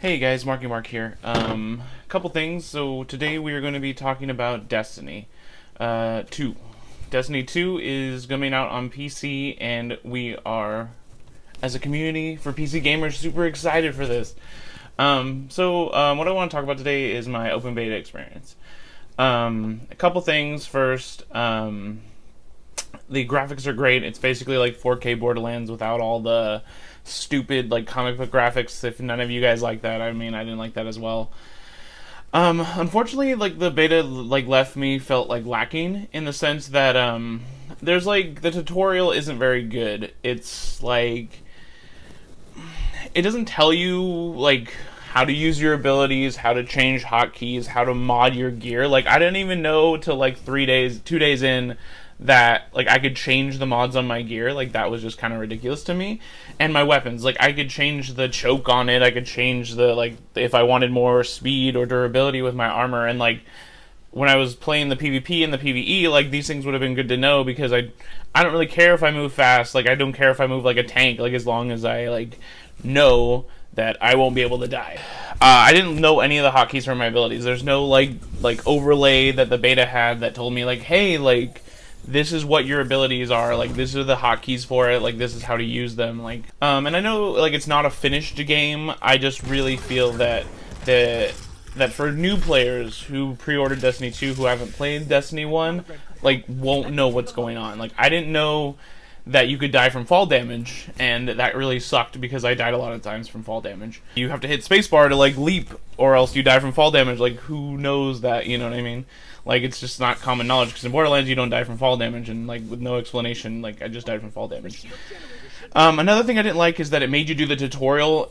Hey guys, Markeymark here. Couple things. So today we are going to be talking about Destiny 2. Destiny 2 is coming out on PC, and we are, as a community for PC gamers, super excited for this. What I want to talk about today is my open beta experience. A couple things. First, the graphics are great. It's basically like 4K Borderlands without all the stupid like comic book graphics. If none of you guys like that, I mean, I didn't like that as well. Unfortunately, like the beta left me felt like lacking in the sense that there's like the tutorial isn't very good. It's like it doesn't tell you like how to use your abilities, how to change hotkeys, how to mod your gear. Like I didn't even know till like 2 days in that like I could change the mods on my gear. Like that was just kind of ridiculous to me. And my weapons, like I could change the choke on it, I could change the like if I wanted more speed or durability with my armor. And like when I was playing the PvP and the PvE, like these things would have been good to know, because I don't really care if I move fast. Like I don't care if I move like a tank, like as long as I like know that I won't be able to die. I didn't know any of the hotkeys for my abilities. There's no like overlay that the beta had that told me like, hey, like this is what your abilities are, like this are the hotkeys for it, like this is how to use them. Like and I know like it's not a finished game. I just really feel that for new players who pre-ordered Destiny 2 who haven't played Destiny 1 like won't know what's going on. Like I didn't know that you could die from fall damage, and that really sucked because I died a lot of times from fall damage. You have to hit spacebar to like leap, or else you die from fall damage. Like who knows that, you know what I mean? Like it's just not common knowledge, because in Borderlands you don't die from fall damage, and like with no explanation, like I just died from fall damage. Another thing I didn't like is that it made you do the tutorial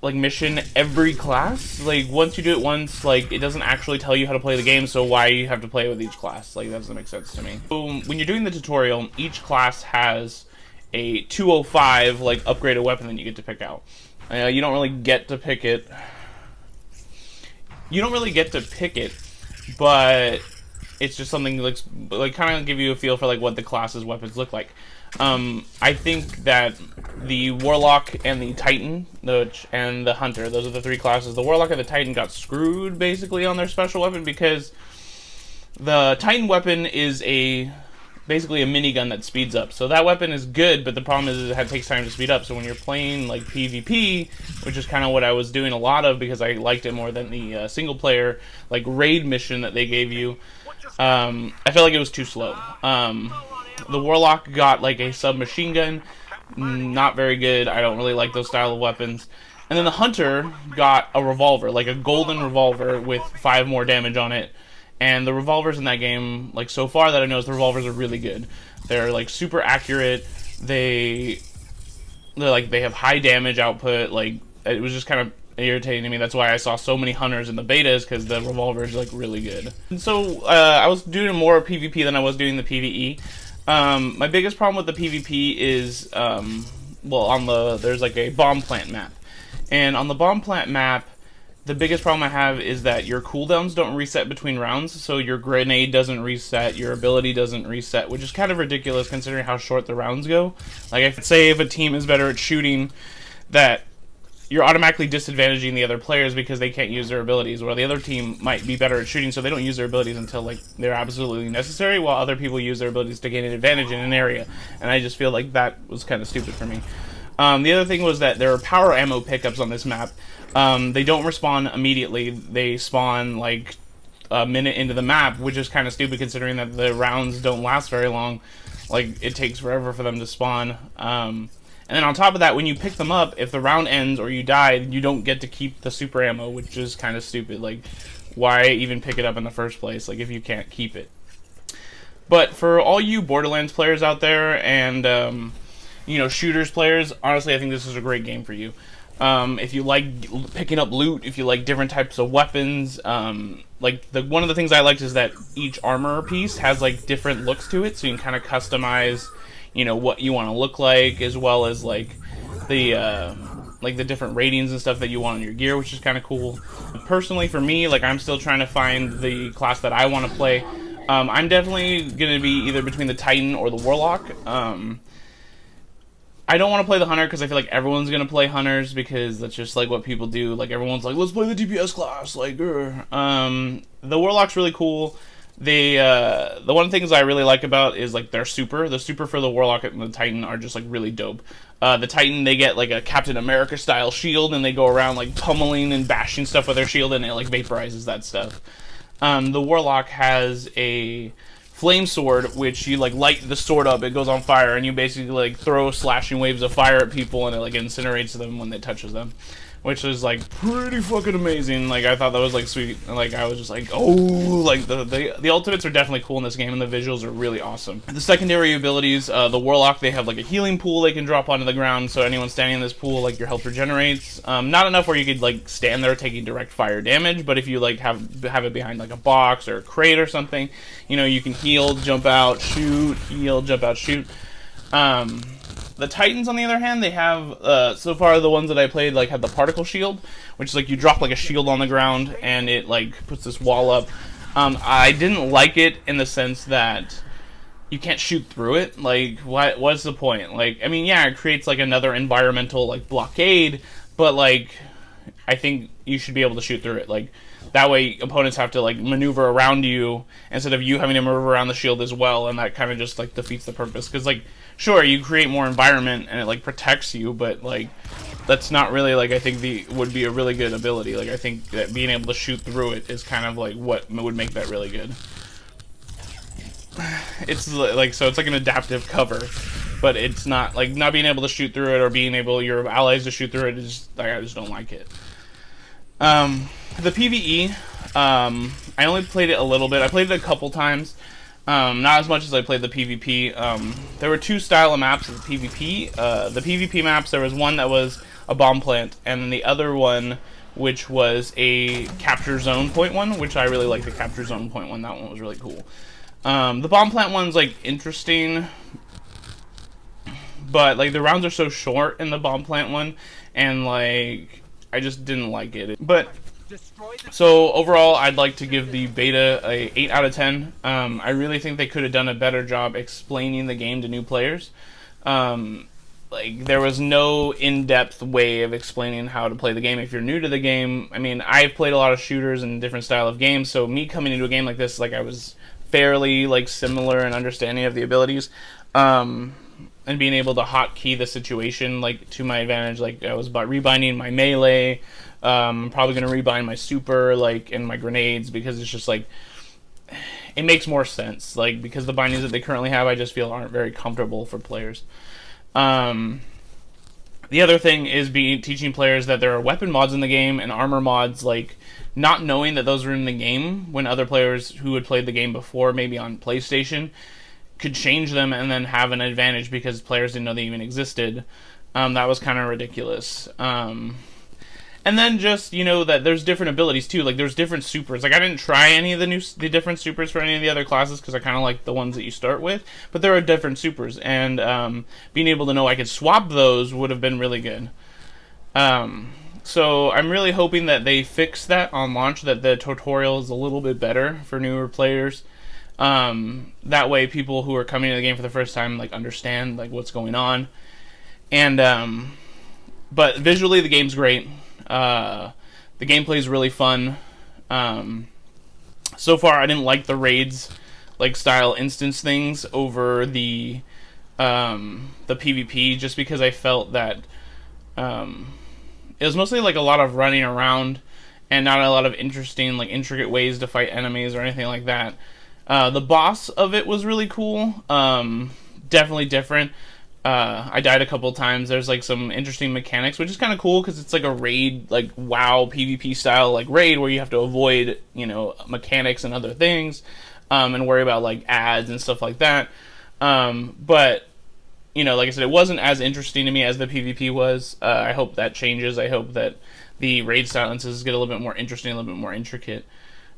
like mission every class. Like once you do it once, like it doesn't actually tell you how to play the game, so why you have to play with each class? Like that doesn't make sense to me. So when you're doing the tutorial, each class has a 205 like upgraded weapon that you get to pick out. You don't really get to pick it. But it's just something like kind of give you a feel for like what the class's weapons look like. I think that the Warlock and the Titan, and the Hunter, those are the three classes. The Warlock and the Titan got screwed basically on their special weapon, because the Titan weapon is basically a minigun that speeds up. So that weapon is good, but the problem is it takes time to speed up. So when you're playing like PvP, which is kind of what I was doing a lot of because I liked it more than the single player like raid mission that they gave you, I felt like it was too slow. The Warlock got like a submachine gun, not very good. I don't really like those style of weapons. And then the Hunter got a revolver, like a golden revolver with 5 more damage on it. And the revolvers in that game, like so far that I know, is the revolvers are really good. They're like super accurate. They have high damage output. Like it was just kind of irritating to me. That's why I saw so many Hunters in the betas, because the revolvers are like really good. And so I was doing more PvP than I was doing the PvE. My biggest problem with the PvP is there's like a bomb plant map, and on the bomb plant map, the biggest problem I have is that your cooldowns don't reset between rounds, so your grenade doesn't reset, your ability doesn't reset, which is kind of ridiculous considering how short the rounds go. Like if a team is better at shooting, that you're automatically disadvantaging the other players because they can't use their abilities, or the other team might be better at shooting, so they don't use their abilities until like they're absolutely necessary, while other people use their abilities to gain an advantage in an area. And I just feel like that was kind of stupid for me. The other thing was that there are power ammo pickups on this map. They don't respawn immediately. They spawn like a minute into the map, which is kind of stupid considering that the rounds don't last very long. Like it takes forever for them to spawn. And then on top of that, when you pick them up, if the round ends or you die, you don't get to keep the super ammo, which is kind of stupid. Like, why even pick it up in the first place, like if you can't keep it? But for all you Borderlands players out there and shooters players, honestly, I think this is a great game for you. If you like picking up loot, if you like different types of weapons, one of the things I liked is that each armor piece has like different looks to it, so you can kind of customize what you want to look like, as well as like the different ratings and stuff that you want on your gear, which is kind of cool. Personally, for me, like I'm still trying to find the class that I want to play. I'm definitely gonna be either between the Titan or the Warlock. I don't want to play the hunter because I feel like everyone's gonna play hunters because that's just like what people do. Like everyone's like, let's play the DPS class. Like, the warlock's really cool. They the one things I really like about is like their super. The super for the warlock and the titan are just like really dope. The titan, they get like a Captain America style shield and they go around like pummeling and bashing stuff with their shield and it like vaporizes that stuff. The warlock has a flame sword, which you like light the sword up, it goes on fire, and you basically like throw slashing waves of fire at people, and it like incinerates them when it touches them, which is like pretty fucking amazing. Like I thought that was like sweet, and like I was just like, oh, like the ultimates are definitely cool in this game, and the visuals are really awesome. The secondary abilities, the warlock, they have like a healing pool they can drop onto the ground, so anyone standing in this pool, like your health regenerates. Not enough where you could like stand there taking direct fire damage, but if you like have it behind like a box or a crate or something, you know, you can heal, jump out, shoot, heal, jump out, shoot. The Titans, on the other hand, they have, so far the ones that I played, like, have the particle shield, which is like you drop like a shield on the ground and it like puts this wall up. I didn't like it in the sense that you can't shoot through it. Like, what's the point? Like, I mean, yeah, it creates like another environmental like blockade, but like, I think you should be able to shoot through it. Like, that way opponents have to like maneuver around you instead of you having to maneuver around the shield as well, and that kind of just like defeats the purpose. Because like, sure, you create more environment and it like protects you, but like that's not really like I think would be a really good ability. Like I think that being able to shoot through it is kind of like what would make that really good. It's like, so it's like an adaptive cover, but it's not like not being able to shoot through it or being able your allies to shoot through it is like, I just don't like it. The PvE, I only played it a little bit. I played it a couple times. Not as much as I played the PvP. There were two style of maps of the PvP. The PvP maps, there was one that was a bomb plant, and then the other one, which was a capture zone point one, which I really like the capture zone point one. That one was really cool. The bomb plant one's like interesting, but like the rounds are so short in the bomb plant one, and like I just didn't like it. But so overall, I'd like to give the beta a 8 out of 10. I really think they could have done a better job explaining the game to new players. Like, there was no in-depth way of explaining how to play the game if you're new to the game. I mean, I've played a lot of shooters and different style of games, so me coming into a game like this, like, I was fairly, like, similar in understanding of the abilities. And being able to hotkey the situation, like, to my advantage. Like, I was rebinding my melee. I'm probably going to rebind my super, like, and my grenades, because it's just, like, it makes more sense. Like, because the bindings that they currently have, I just feel aren't very comfortable for players. The other thing is teaching players that there are weapon mods in the game and armor mods, like, not knowing that those are in the game when other players who had played the game before, maybe on PlayStation, could change them and then have an advantage because players didn't know they even existed. That was kind of ridiculous. And then just, you know, that there's different abilities too. Like, there's different supers. Like, I didn't try any of the different supers for any of the other classes because I kind of like the ones that you start with. But there are different supers, and being able to know I could swap those would have been really good. So I'm really hoping that they fix that on launch, that the tutorial is a little bit better for newer players. That way people who are coming to the game for the first time, like, understand, like, what's going on. And, but visually the game's great. The gameplay is really fun. So far, I didn't like the raids, like style instance things over the PvP, just because I felt that it was mostly like a lot of running around and not a lot of interesting, like, intricate ways to fight enemies or anything like that. The boss of it was really cool. Definitely different. I died a couple times. There's like some interesting mechanics, which is kind of cool because it's like a raid, like WoW PvP style like raid where you have to avoid, you know, mechanics and other things, and worry about like ads and stuff like that. But you know, like I said, it wasn't as interesting to me as the PvP was. I hope that changes. I hope that the raid silences get a little bit more interesting, a little bit more intricate.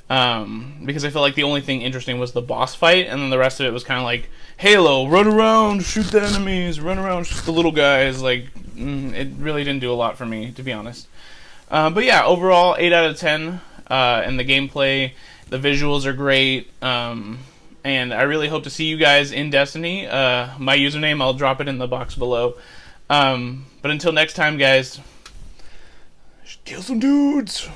Because I felt like the only thing interesting was the boss fight, and then the rest of it was kind of like Halo, run around, shoot the enemies, run around, shoot the little guys. Like, it really didn't do a lot for me, to be honest. But yeah, overall, 8 out of 10, and the gameplay, the visuals are great, and I really hope to see you guys in Destiny. My username, I'll drop it in the box below. But until next time, guys, kill some dudes.